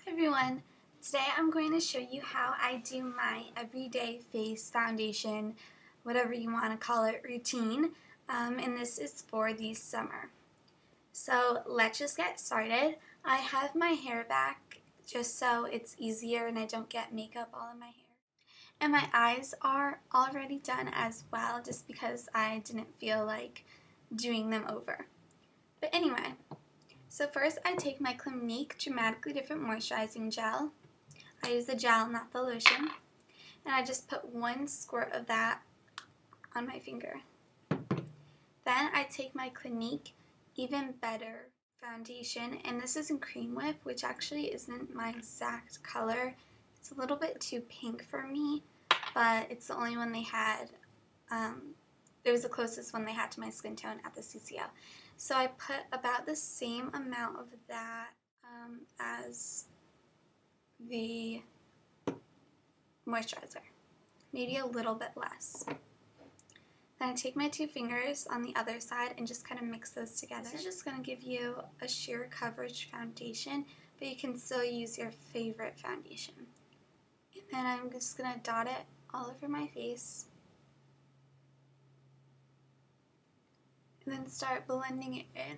Hi everyone, today I'm going to show you how I do my everyday face foundation, whatever you want to call it, routine, and this is for the summer. So let's just get started. I have my hair back just so it's easier and I don't get makeup all in my hair. And my eyes are already done as well just because I didn't feel like doing them over. But anyway. So first I take my Clinique Dramatically Different Moisturizing Gel. I use the gel, not the lotion. And I just put one squirt of that on my finger. Then I take my Clinique Even Better foundation, and this is in Cream Whip, which actually isn't my exact color. It's a little bit too pink for me, but it's the only one they had. It was the closest one they had to my skin tone at the CCO. So I put about the same amount of that as the moisturizer, maybe a little bit less. Then I take my two fingers on the other side and just kind of mix those together. This is just going to give you a sheer coverage foundation, but you can still use your favorite foundation. And then I'm just going to dot it all over my face. And then start blending it in.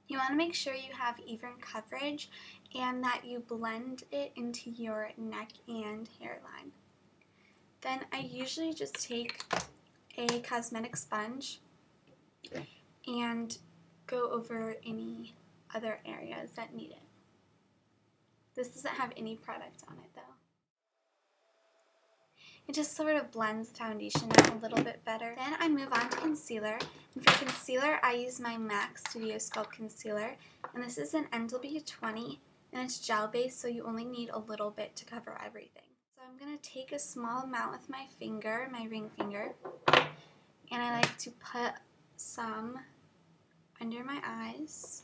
You want to make sure you have even coverage and that you blend it into your neck and hairline. Then I usually just take a cosmetic sponge and go over any other areas that need it. This doesn't have any product on it though. It just sort of blends the foundation out a little bit better. Then I move on to concealer. And for concealer, I use my MAC Studio Sculpt Concealer. And this is an NW20, and it's gel-based, so you only need a little bit to cover everything. So I'm going to take a small amount with my finger, my ring finger, and I like to put some under my eyes.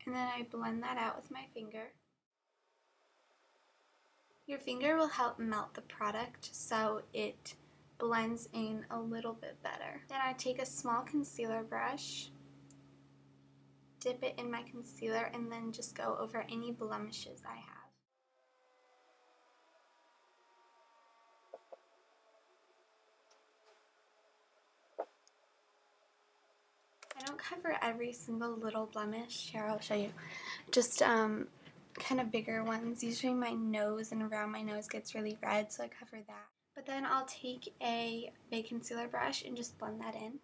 And then I blend that out with my finger. Your finger will help melt the product so it blends in a little bit better. Then I take a small concealer brush, dip it in my concealer, and then just go over any blemishes I have. I don't cover every single little blemish. Here, I'll show you. Just kind of bigger ones. Usually my nose and around my nose gets really red, so I cover that. But then I'll take a big concealer brush and just blend that in.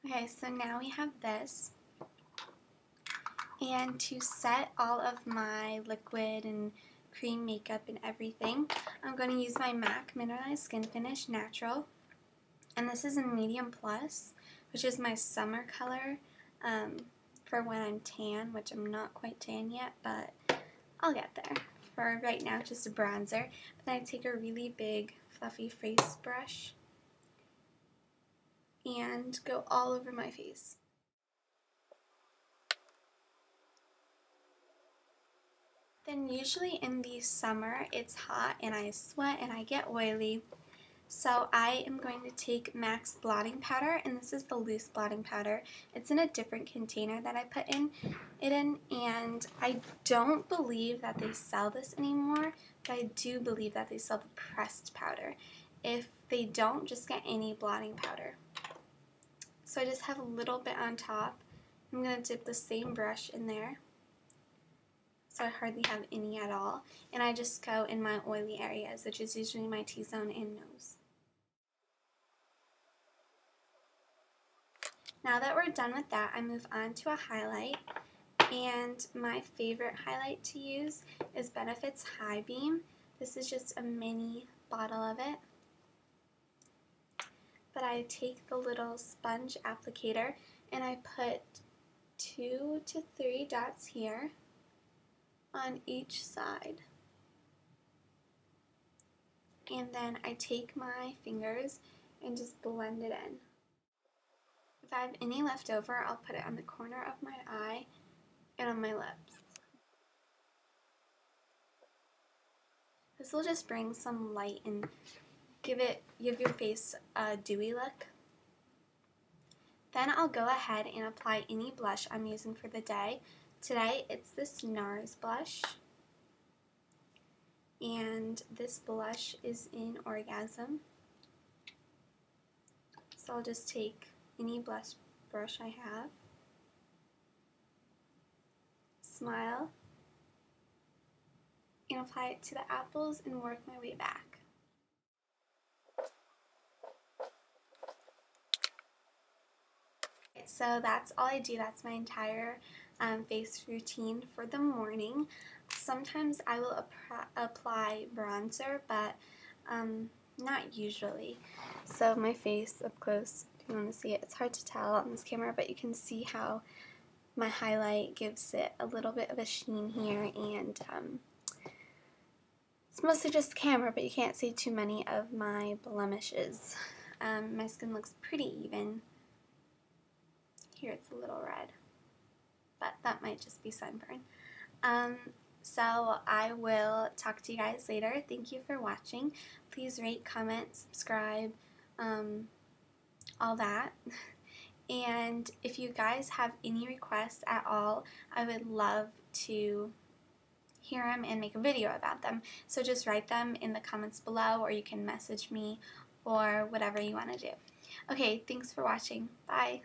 Okay, so now we have this. And to set all of my liquid and cream makeup and everything, I'm going to use my MAC Mineralized Skin Finish Natural. And this is in Medium Plus, which is my summer color for when I'm tan, which I'm not quite tan yet, but I'll get there. For right now, just a bronzer. But then I take a really big fluffy face brush and go all over my face. Then usually in the summer, it's hot and I sweat and I get oily. So I am going to take MAC's blotting powder, and this is the loose blotting powder. It's in a different container that I put it in, and I don't believe that they sell this anymore, but I do believe that they sell the pressed powder. If they don't, just get any blotting powder. So I just have a little bit on top. I'm going to dip the same brush in there. So I hardly have any at all, and I just go in my oily areas, which is usually my T-zone and nose. Now that we're done with that, I move on to a highlight, and my favorite highlight to use is Benefit's High Beam. This is just a mini bottle of it, but I take the little sponge applicator and I put 2 to 3 dots here on each side. And then I take my fingers and just blend it in. If I have any left over, I'll put it on the corner of my eye and on my lips. This will just bring some light and give your face a dewy look. Then I'll go ahead and apply any blush I'm using for the day. Today it's this NARS blush, and this blush is in Orgasm. So I'll just take any blush brush I have, smile, and apply it to the apples and work my way back. So that's all I do. That's my entire face routine for the morning. Sometimes I will apply bronzer, but not usually. So my face up close, if you want to see it, it's hard to tell on this camera, but you can see how my highlight gives it a little bit of a sheen here, and it's mostly just camera, but you can't see too many of my blemishes. My skin looks pretty even. Here it's a little red, but that might just be sunburn. So I will talk to you guys later. Thank you for watching. Please rate, comment, subscribe, all that. And if you guys have any requests at all, I would love to hear them and make a video about them. So just write them in the comments below, or you can message me, or whatever you want to do. Okay, thanks for watching. Bye.